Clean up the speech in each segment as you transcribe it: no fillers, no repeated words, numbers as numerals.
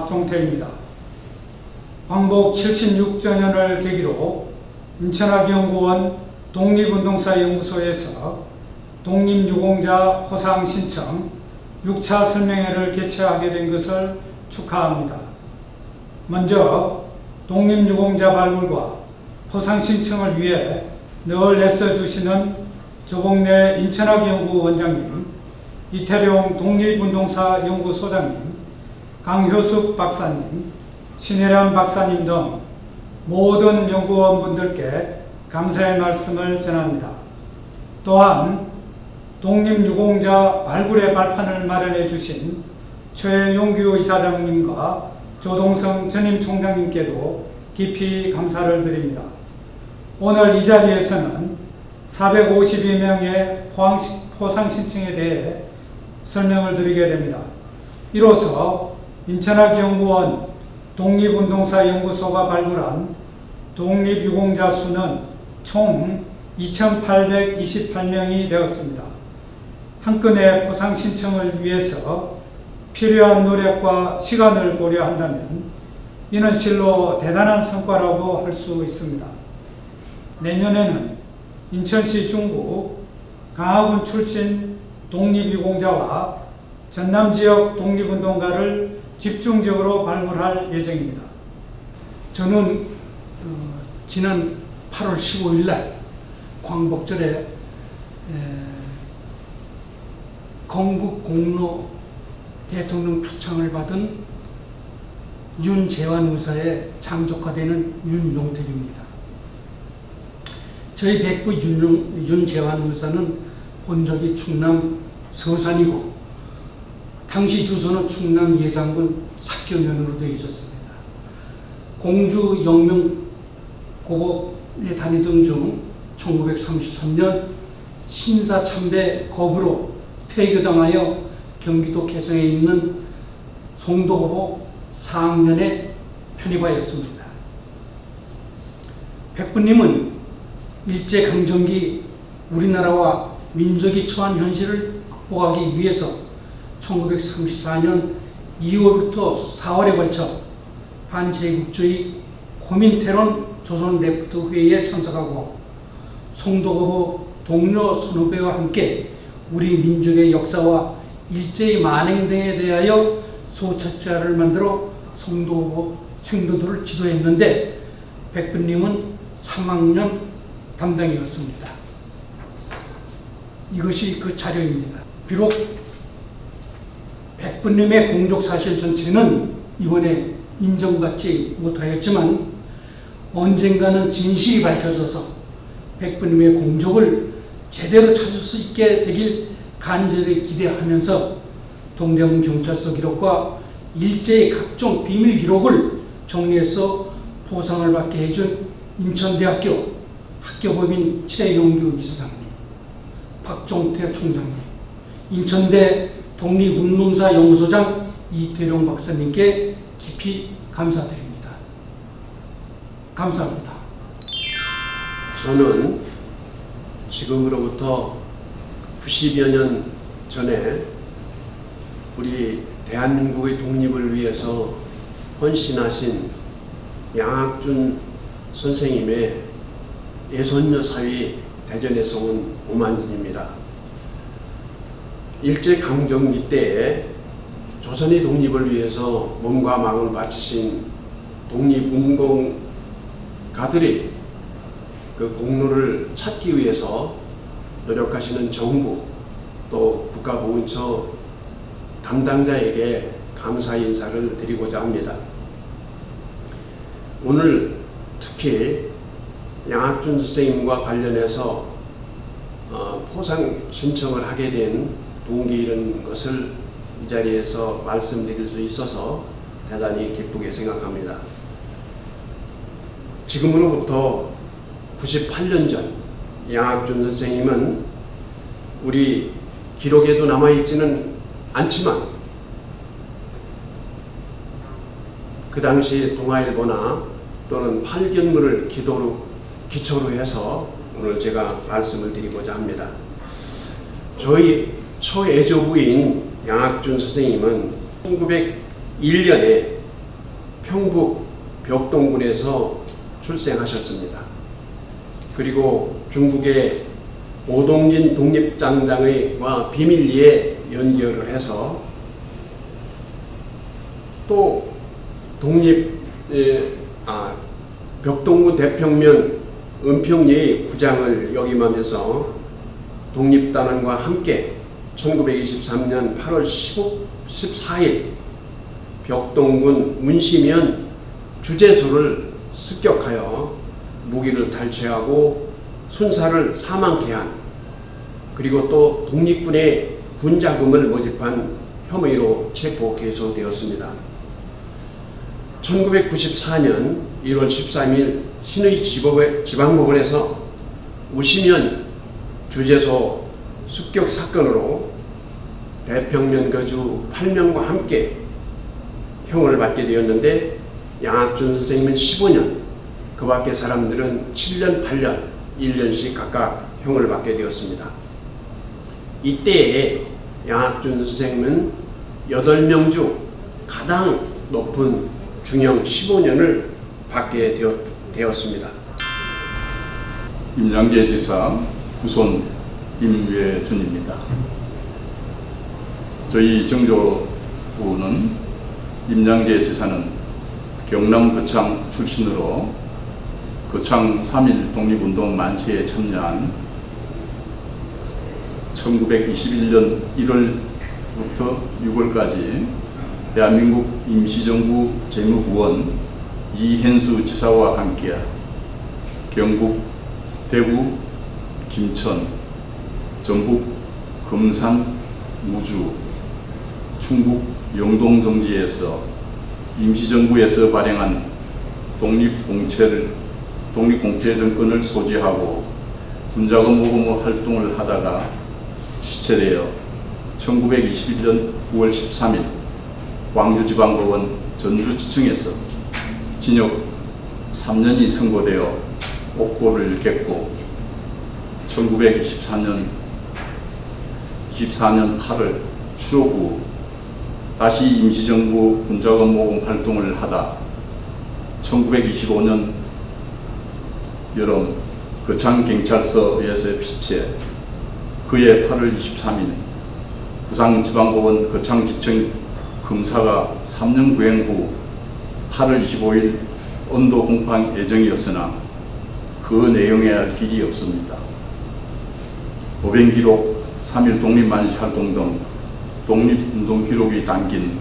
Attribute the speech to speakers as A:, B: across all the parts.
A: 박종태입니다. 광복 76주년을 계기로 인천학연구원 독립운동사연구소에서 독립유공자 포상 신청 6차 설명회를 개최하게 된 것을 축하합니다. 먼저 독립유공자 발굴과 포상 신청을 위해 늘 애써주시는 조봉래 인천학연구원장님, 이태룡 독립운동사 연구소장님, 강효숙 박사님, 신혜란 박사님 등 모든 연구원분들께 감사의 말씀을 전합니다. 또한 독립유공자 발굴의 발판을 마련해 주신 최용규 이사장님과 조동성 전임총장님께도 깊이 감사를 드립니다. 오늘 이 자리에서는 452명의 포상 신청에 대해 설명을 드리게 됩니다. 이로써 인천학연구원 독립운동사 연구소가 발굴한 독립유공자 수는 총 2,828명이 되었습니다. 한 건의 포상 신청을 위해서 필요한 노력과 시간을 고려한다면 이는 실로 대단한 성과라고 할 수 있습니다. 내년에는 인천시 중구 강화군 출신 독립유공자와 전남지역 독립운동가를 집중적으로 발굴할 예정입니다.
B: 저는 지난 8월 15일 날 광복절에 건국 공로 대통령 표창을 받은 윤재환 의사의 장조카되는 윤용택입니다. 저희 백부 윤재환 의사는 본적이 충남 서산이고 당시 주소는 충남 예산군 삭경면으로 되어 있었습니다. 공주 영명고법에 다니던 중 1933년 신사참배 거부로 퇴교당하여 경기도 개성에 있는 송도고법 4학년에 편입하였습니다. 백부님은 일제강점기 우리나라와 민족이 처한 현실을 극복하기 위해서 1934년 2월부터 4월에 걸쳐 반제국주의 고민테론 조선 레프트 회의에 참석하고 송도고법 동료 선후배와 함께 우리 민족의 역사와 일제의 만행 등에 대하여 소책자를 만들어 송도고법 생도들을 지도했는데 백부님은 3학년 담당이었습니다. 이것이 그 자료입니다. 비록 백부님의 공적 사실 전체는 이번에 인정받지 못하였지만 언젠가는 진실이 밝혀져서 백부님의 공적을 제대로 찾을 수 있게 되길 간절히 기대하면서 동대문 경찰서 기록과 일제의 각종 비밀 기록을 정리해서 보상을 받게 해준 인천대학교 학교법인 최용규 이사장님, 박종태 총장님, 인천대 독립운동사 연구소장 이태룡 박사님께 깊이 감사드립니다. 감사합니다.
C: 저는 지금으로부터 90여 년 전에 우리 대한민국의 독립을 위해서 헌신하신 양학준 선생님의 예손녀 사위 대전에서 온 오만진입니다. 일제강점기 때에 조선의 독립을 위해서 몸과 마음을 바치신 독립운동가들이 그 공로를 찾기 위해서 노력하시는 정부 또 국가보훈처 담당자에게 감사 인사를 드리고자 합니다. 오늘 특히 양학준 선생님과 관련해서 포상 신청을 하게 된 동기 이런 것을 이 자리에서 말씀드릴 수 있어서 대단히 기쁘게 생각합니다. 지금으로부터 98년 전 양학준 선생님은 우리 기록에도 남아있지는 않지만 그 당시 동아일보나 또는 팔견물을 기초로 해서 오늘 제가 말씀을 드리고자 합니다. 저희 초애조부인 양학준 선생님은 1901년에 평북 벽동군에서 출생하셨습니다. 그리고 중국의 오동진 독립장장과 비밀리에 연결을 해서 또 벽동군 대평면 은평리의 구장을 역임하면서 독립단원과 함께 1923년 8월 14일 벽동군 문시면 주재소를 습격하여 무기를 탈취하고 순사를 사망케 한, 그리고 또 독립군의 군자금을 모집한 혐의로 체포 기소되었습니다. 1994년 1월 13일 신의 지방법원에서 우시면 주재소 습격 사건으로 대평면 거주 8명과 함께 형을 받게 되었는데, 양학준 선생님은 15년, 그 밖의 사람들은 7년, 8년, 1년씩 각각 형을 받게 되었습니다. 이때에 양학준 선생님은 8명 중 가장 높은 중형 15년을 받게 되었습니다.
D: 임양계 지사 후손 임외준입니다. 저희 정조부는 임양계 지사는 경남 거창 출신으로 거창 3.1 독립운동 만세에 참여한 1921년 1월부터 6월까지 대한민국 임시정부 재무부원 이현수 지사와 함께 경북, 대구, 김천, 전북, 금산, 무주, 충북 영동정지에서 임시정부에서 발행한 독립공채 정권을 소지하고 군자금 모금 활동을 하다가 시체되어 1921년 9월 13일 광주지방법원 전주지청에서 징역 3년이 선고되어 옥고를 겪고 1924년 8월 추록 후 다시 임시정부 군자금 모금 활동을 하다 1925년 여름 거창경찰서에서 피치해 그해 8월 23일 부산지방법원 거창지청 검사가 3년 구형 후 8월 25일 언도 공판 예정이었으나 그 내용에 알 길이 없습니다. 법행 기록, 3.1 독립만시 활동 등 독립운동 기록이 담긴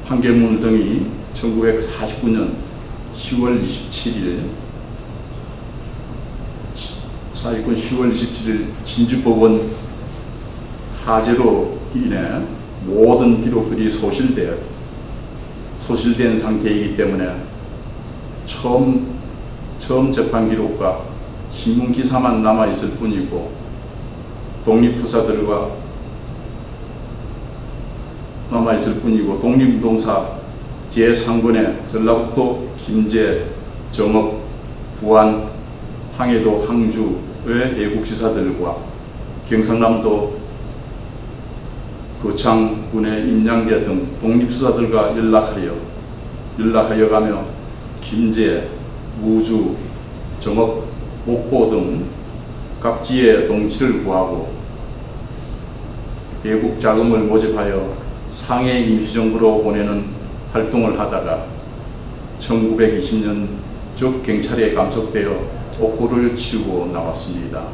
D: 판결문 등이 1949년 10월 27일 진주법원 하재로 인해 모든 기록들이 소실된 상태이기 때문에 처음 재판 기록과 신문 기사만 남아있을 뿐이고 독립운동사 제3권의 전라북도 김제, 정읍, 부안, 항해도, 항주의 애국지사들과 경상남도 거창군의 임양계 등 독립수사들과 연락하여 가며 김제, 무주, 정읍, 목포 등 각지의 동지를 구하고 외국 자금을 모집하여 상해 임시정부로 보내는 활동을 하다가 1920년 적 경찰에 감속되어 옥고를 치우고 나왔습니다.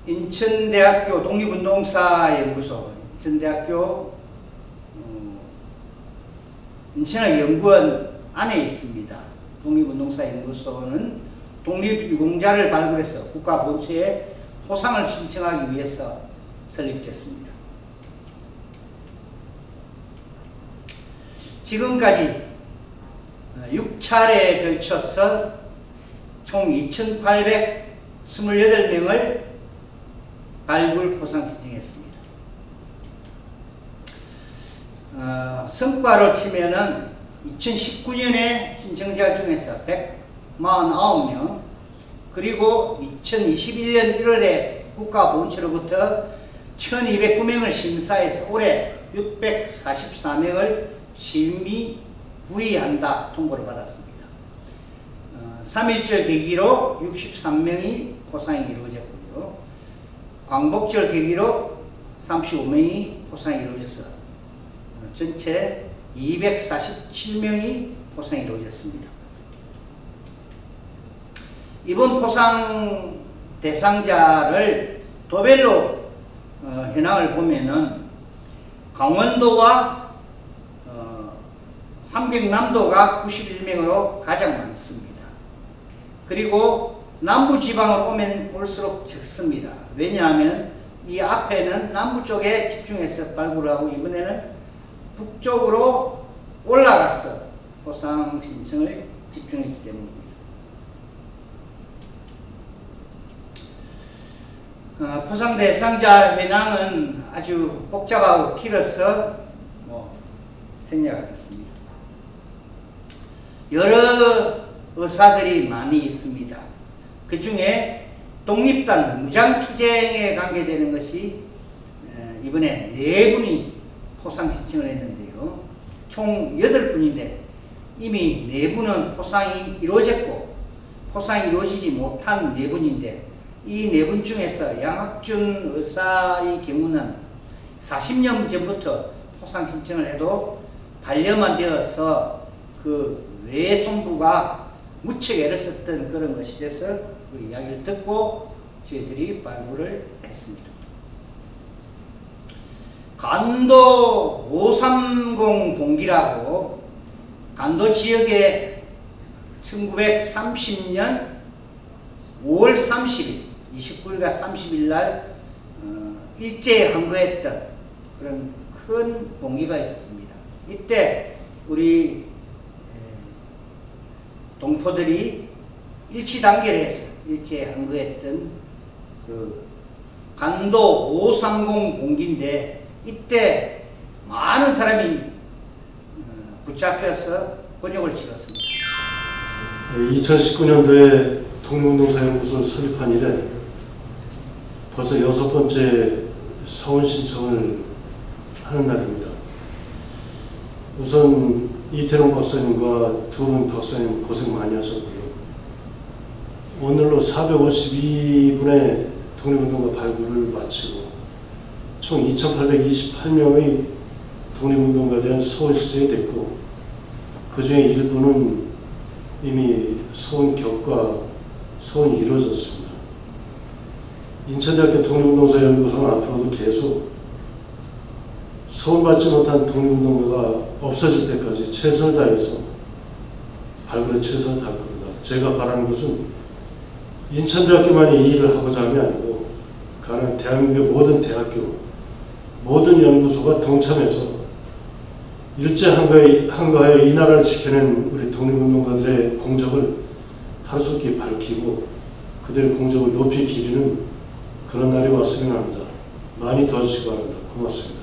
E: 인천대학교 독립운동사연구소, 인천대학교 인천의 연구원 안에 있습니다. 독립운동사연구소는 독립유공자를 발굴해서 국가 본처에 호상을 신청하기 위해서 설립됐습니다. 지금까지 6차례에 걸쳐서 총 2,828명을 발굴 포상 신청했습니다. 성과로 치면은 2019년에 신청자 중에서 149명, 그리고 2021년 1월에 국가보훈처로부터 1,209명을 심사해서 올해 644명을 심의 부의한다 통보를 받았습니다. 3.1절 계기로 63명이 포상이 이루어졌고요. 광복절 계기로 35명이 포상이 이루어져서 전체 247명이 포상이 이루어졌습니다. 이번 포상 대상자를 도별로 현황을 보면은 강원도와 함경남도가 91명으로 가장 많습니다. 그리고 남부지방으로 오면 올수록 적습니다. 왜냐하면 이 앞에는 남부 쪽에 집중해서 발굴을 하고 이번에는 북쪽으로 올라가서 포상 신청을 집중했기 때문입니다. 포상 대상자 현황은 아주 복잡하고 길어서 생략하겠습니다. 여러 의사들이 많이 있습니다. 그 중에 독립단 무장투쟁에 관계되는 것이 이번에 4분이 포상 신청을 했는데요. 총 8분인데 이미 4분은 포상이 이루어졌고 포상이 이루어지지 못한 4분인데 이 4분 중에서 양학준 의사의 경우는 40년 전부터 포상 신청을 해도 반려만 되어서 그 외손부가 무척 애를 썼던 그런 것이 돼서 그 이야기를 듣고 저희들이 발굴을 했습니다. 간도 530 봉기라고 간도 지역에 1930년 5월 30일 29일과 30일 날 일제에 항거했던 그런 큰 봉기가 있었습니다. 이때 우리 동포들이 일치 단계를 해서 일제에 항거했던 그 간도 530 봉기인데 이때 많은 사람이 붙잡혀서 곤욕을 치렀습니다.
F: 2019년도에 독립운동사연구소를 설립한 이래 벌써 6번째 서원 신청을 하는 날입니다. 우선 이태롱 박사님과 두 분 박사님 고생 많이 하셨고요. 오늘로 452분의 독립운동가 발굴을 마치고 총 2828명의 독립운동가에 대한 서원 신청이 됐고 그 중에 일부는 이미 서원 격과 서원이 이루어졌습니다. 인천대학교 독립운동사연구소는 앞으로도 계속 서원받지 못한 독립운동가가 없어질 때까지 최선을 다해서 발굴에 최선을 다할 겁니다. 제가 바라는 것은 인천대학교만이 이 일을 하고자 함이 아니고 가능한 대한민국의 모든 대학교, 모든 연구소가 동참해서 일제 항거하여 이 나라를 지켜낸 우리 독립운동가들의 공적을 하루속히 밝히고 그들의 공적을 높이 기리는 그런 날이 왔으면 합니다. 많이 도와주시기 바랍니다. 고맙습니다.